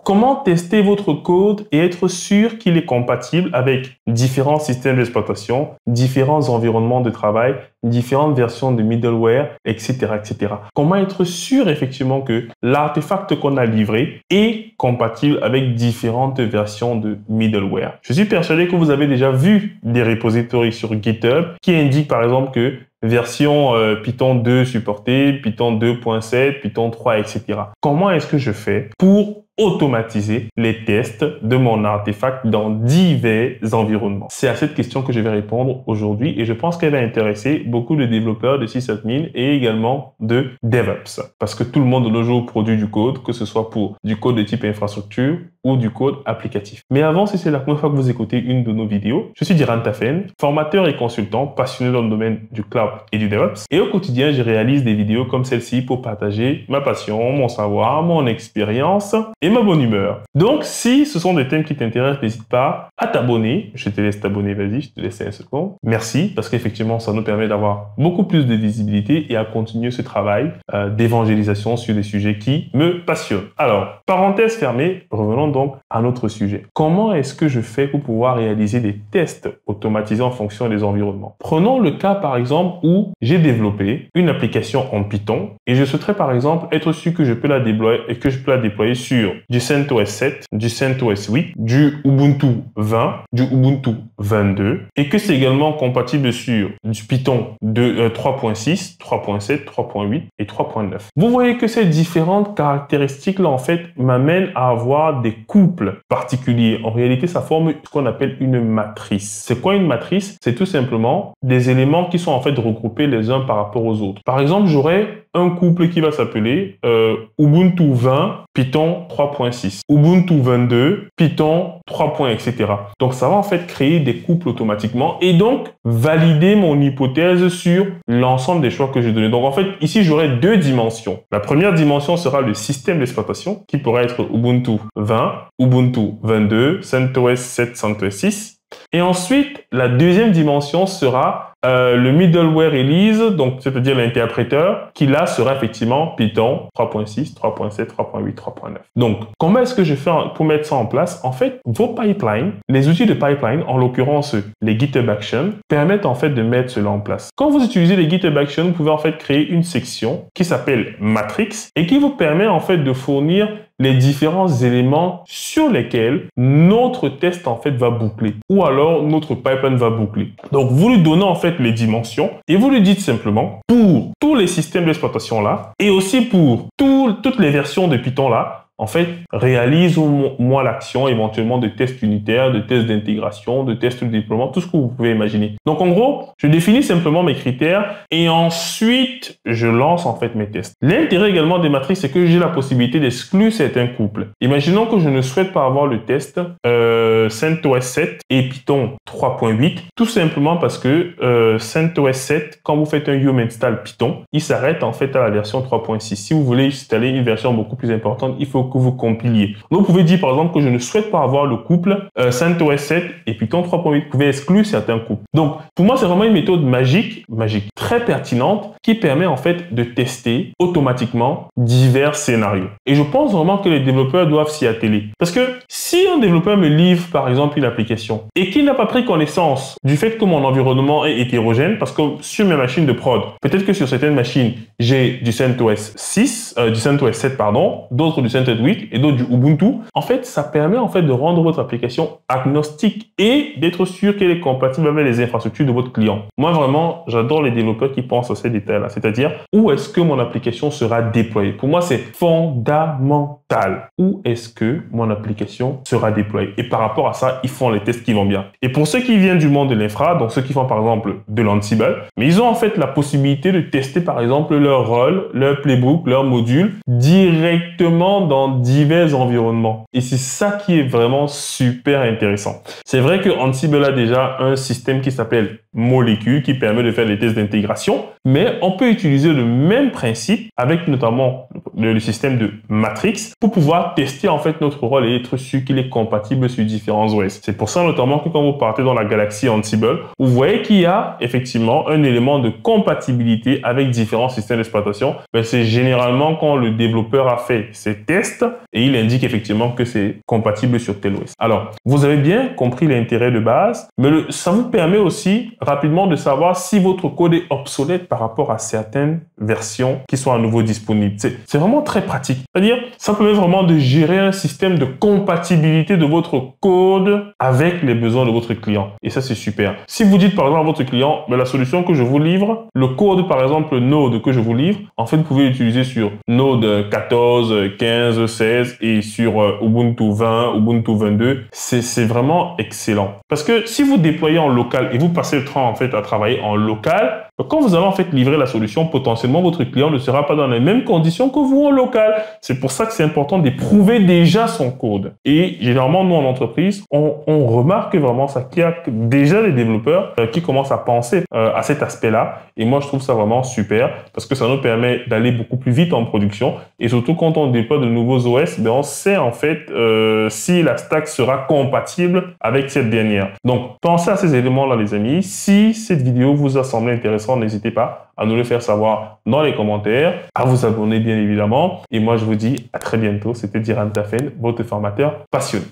Comment tester votre code et être sûr qu'il est compatible avec différents systèmes d'exploitation, différents environnements de travail, différentes versions de middleware, etc., etc. Comment être sûr effectivement que l'artefact qu'on a livré est compatible avec différentes versions de middleware. Je suis persuadé que vous avez déjà vu des repositories sur GitHub qui indiquent par exemple que version Python 2 supportée, Python 2.7, Python 3, etc. Comment est-ce que je fais pour automatiser les tests de mon artefact dans divers environnements? C'est à cette question que je vais répondre aujourd'hui et je pense qu'elle va intéresser beaucoup de développeurs de sysadmin et également de DevOps parce que tout le monde de nos jours produit du code, que ce soit pour du code de type infrastructure ou du code applicatif. Mais avant, si c'est la première fois que vous écoutez une de nos vidéos, je suis Diran Tafen, formateur et consultant passionné dans le domaine du cloud et du DevOps. Et au quotidien, je réalise des vidéos comme celle-ci pour partager ma passion, mon savoir, mon expérience et ma bonne humeur. Donc, si ce sont des thèmes qui t'intéressent, n'hésite pas à t'abonner. Je te laisse t'abonner, vas-y, je te laisse un second. Merci, parce qu'effectivement, ça nous permet d'avoir beaucoup plus de visibilité et à continuer ce travail d'évangélisation sur des sujets qui me passionnent. Alors, parenthèse fermée, revenons donc à notre sujet. Comment est-ce que je fais pour pouvoir réaliser des tests automatisés en fonction des environnements? Prenons le cas, par exemple, où j'ai développé une application en Python et je souhaiterais, par exemple, être sûr que je peux la déployer sur du CentOS 7, du CentOS 8, du Ubuntu 20, du Ubuntu 22 et que c'est également compatible sur du Python 3.6, 3.7, 3.8 et 3.9. Vous voyez que ces différentes caractéristiques-là, en fait, m'amènent à avoir des couples particuliers. En réalité, ça forme ce qu'on appelle une matrice. C'est quoi une matrice? C'est tout simplement des éléments qui sont en fait regroupés les uns par rapport aux autres. Par exemple, j'aurais un couple qui va s'appeler Ubuntu 20, Python 3.6, Ubuntu 22, Python 3. Etc. Donc, ça va en fait créer des couples automatiquement et donc valider mon hypothèse sur l'ensemble des choix que j'ai donnés. Donc, en fait, ici, j'aurai deux dimensions. La première dimension sera le système d'exploitation qui pourrait être Ubuntu 20, Ubuntu 22, CentOS 7, CentOS 6. Et ensuite, la deuxième dimension sera le middleware release, donc c'est-à-dire l'interpréteur, qui là sera effectivement Python 3.6, 3.7, 3.8, 3.9. Donc, comment est-ce que je fais pour mettre ça en place? En fait, vos pipelines, les outils de pipeline, en l'occurrence les GitHub Actions, permettent en fait de mettre cela en place. Quand vous utilisez les GitHub Actions, vous pouvez en fait créer une section qui s'appelle Matrix et qui vous permet en fait de fournir les différents éléments sur lesquels notre test en fait va boucler ou alors notre pipeline va boucler. Donc, vous lui donnez en fait les dimensions et vous lui dites simplement pour tous les systèmes d'exploitation là et aussi pour toutes les versions de Python là, en fait, réalise-moi l'action éventuellement de tests unitaires, de tests d'intégration, de tests de déploiement, tout ce que vous pouvez imaginer. Donc, en gros, je définis simplement mes critères et ensuite, je lance en fait mes tests. L'intérêt également des matrices, c'est que j'ai la possibilité d'exclure certains couples. Imaginons que je ne souhaite pas avoir le test CentOS 7 et Python 3.8, tout simplement parce que CentOS 7, quand vous faites un yum install Python, il s'arrête en fait à la version 3.6. Si vous voulez installer une version beaucoup plus importante, il faut que vous compiliez. Donc, vous pouvez dire par exemple que je ne souhaite pas avoir le couple CentOS 7 et Python 3.8. Vous pouvez exclure certains couples. Donc, pour moi, c'est vraiment une méthode magique, très pertinente, qui permet en fait de tester automatiquement divers scénarios. Et je pense vraiment que les développeurs doivent s'y atteler. Parce que si un développeur me livre par exemple une application et qu'il n'a pas pris connaissance du fait que mon environnement est hétérogène, parce que sur mes machines de prod, peut-être que sur certaines machines, j'ai du CentOS 7, d'autres du CentOS 8 et d'autres du Ubuntu. En fait, ça permet en fait de rendre votre application agnostique et d'être sûr qu'elle est compatible avec les infrastructures de votre client. Moi, vraiment, j'adore les développeurs qui pensent à ces détails-là, c'est-à-dire où est-ce que mon application sera déployée. Pour moi, c'est fondamental. Où est-ce que mon application sera déployée? Et par rapport à ça, ils font les tests qui vont bien. Et pour ceux qui viennent du monde de l'infra, donc ceux qui font par exemple de l'Ansible, mais ils ont en fait la possibilité de tester par exemple leur rôle, leur playbook, leur module directement dans divers environnements. Et c'est ça qui est vraiment super intéressant. C'est vrai que Ansible a déjà un système qui s'appelle Molecule qui permet de faire des tests d'intégration, mais on peut utiliser le même principe avec notamment le système de Matrix pour pouvoir tester en fait notre rôle et être sûr qu'il est compatible sur différents OS. C'est pour ça notamment que quand vous partez dans la galaxie Ansible, vous voyez qu'il y a effectivement un élément de compatibilité avec différents systèmes d'exploitation. C'est généralement quand le développeur a fait ses tests et il indique effectivement que c'est compatible sur tel OS. Alors, vous avez bien compris l'intérêt de base, mais ça vous permet aussi rapidement de savoir si votre code est obsolète par rapport à certaines versions qui sont à nouveau disponibles. C'est vraiment très pratique. C'est-à-dire, ça permet vraiment de gérer un système de compatibilité de votre code avec les besoins de votre client. Et ça, c'est super. Si vous dites par exemple à votre client, mais la solution que je vous livre, le code par exemple Node que je vous livre, en fait, vous pouvez l'utiliser sur Node 14, 15, 16 et sur Ubuntu 20, Ubuntu 22. C'est vraiment excellent. Parce que si vous déployez en local et vous passez le temps en fait à travailler en local, quand vous allez en fait livrer la solution, potentiellement votre client ne sera pas dans les mêmes conditions que vous en local. C'est pour ça que c'est important d'éprouver déjà son code. Et généralement, nous en entreprise, on remarque vraiment ça, qu'il y a déjà des développeurs qui commencent à penser à cet aspect-là. Et moi, je trouve ça vraiment super parce que ça nous permet d'aller beaucoup plus vite en production. Et surtout, quand on déploie de nouveaux OS, ben, on sait en fait si la stack sera compatible avec cette dernière. Donc, pensez à ces éléments-là, les amis. Si cette vidéo vous a semblé intéressante, n'hésitez pas à nous le faire savoir dans les commentaires, à vous abonner bien évidemment. Et moi, je vous dis à très bientôt. C'était Diran Tafen, votre formateur passionné.